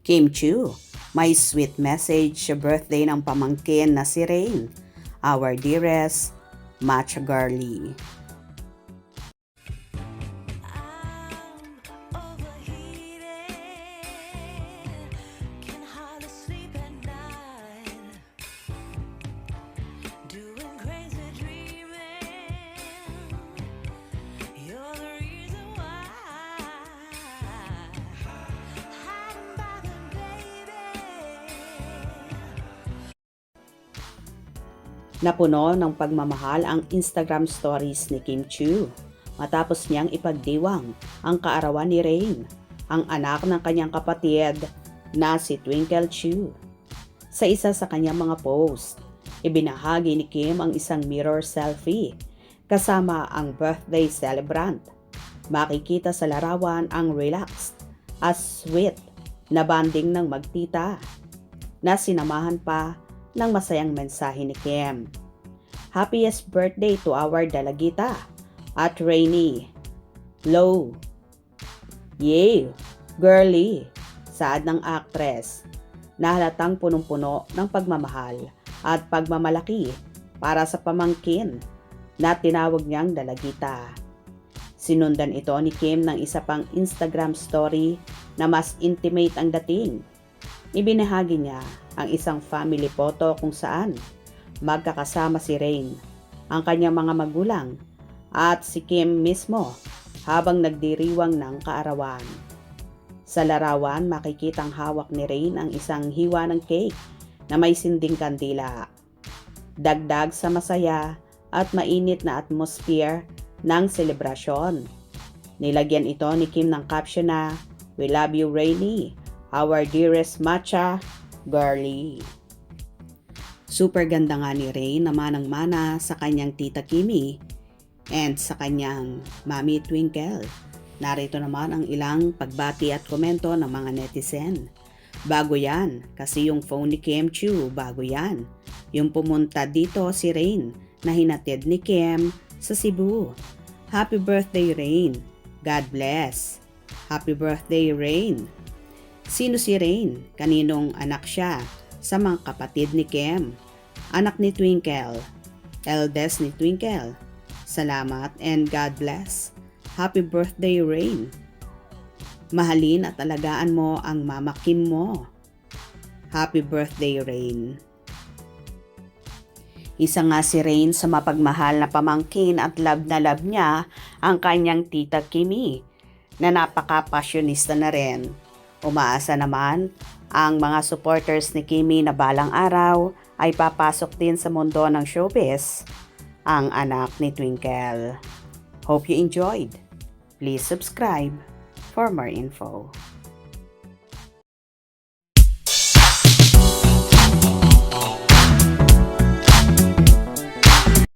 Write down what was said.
Kim Chu, may sweet message sa birthday ng pamangkin na si Rain, our dearest matcha girly. Napuno ng pagmamahal ang Instagram stories ni Kim Chu matapos niyang ipagdiwang ang kaarawan ni Rain, ang anak ng kanyang kapatid na si Twinkle Chu. Sa isa sa kanyang mga post, ibinahagi ni Kim ang isang mirror selfie kasama ang birthday celebrant. Makikita sa larawan ang relaxed at sweet na banding ng magtita na sinamahan pa ng masayang mensahe ni Kim. Happiest birthday to our dalagita at Rainy. Low. Yay! Girly. Saad ng actress na halatang punong-puno ng pagmamahal at pagmamalaki para sa pamangkin na tinawag niyang dalagita. Sinundan ito ni Kim ng isa pang Instagram story na mas intimate ang dating. Ibinahagi niya ang isang family photo kung saan magkakasama si Rain, ang kanyang mga magulang, at si Kim mismo habang nagdiriwang ng kaarawan. Sa larawan, makikitang hawak ni Rain ang isang hiwa ng cake na may sinding kandila. Dagdag sa masaya at mainit na atmosphere ng selebrasyon. Nilagyan ito ni Kim ng caption na, "We love you, Rainy, our dearest matcha girly." Super ganda nga ni Rain na manang-mana sa kanyang tita Kimi and sa kanyang mami Twinkle. Narito naman ang ilang pagbati at komento ng mga netizen. Bago yan, kasi yung phone ni Kim Chu, bago yan. Yung pumunta dito si Rain na hinatid ni Kim sa Cebu. Happy birthday, Rain. God bless. Happy birthday, Rain. Sino si Rain? Kaninong anak siya? Sa mga kapatid ni Kim. Anak ni Twinkle. Eldest ni Twinkle. Salamat and God bless. Happy birthday, Rain. Mahalin at alagaan mo ang mama Kim mo. Happy birthday, Rain. Isa nga si Rain sa mapagmahal na pamangkin at love na love niya ang kanyang tita Kimi na napaka-passionista na rin. Umaasa naman ang mga supporters ni Kimi na balang araw ay papasok din sa mundo ng showbiz ang anak ni Twinkle. Hope you enjoyed. Please subscribe for more info.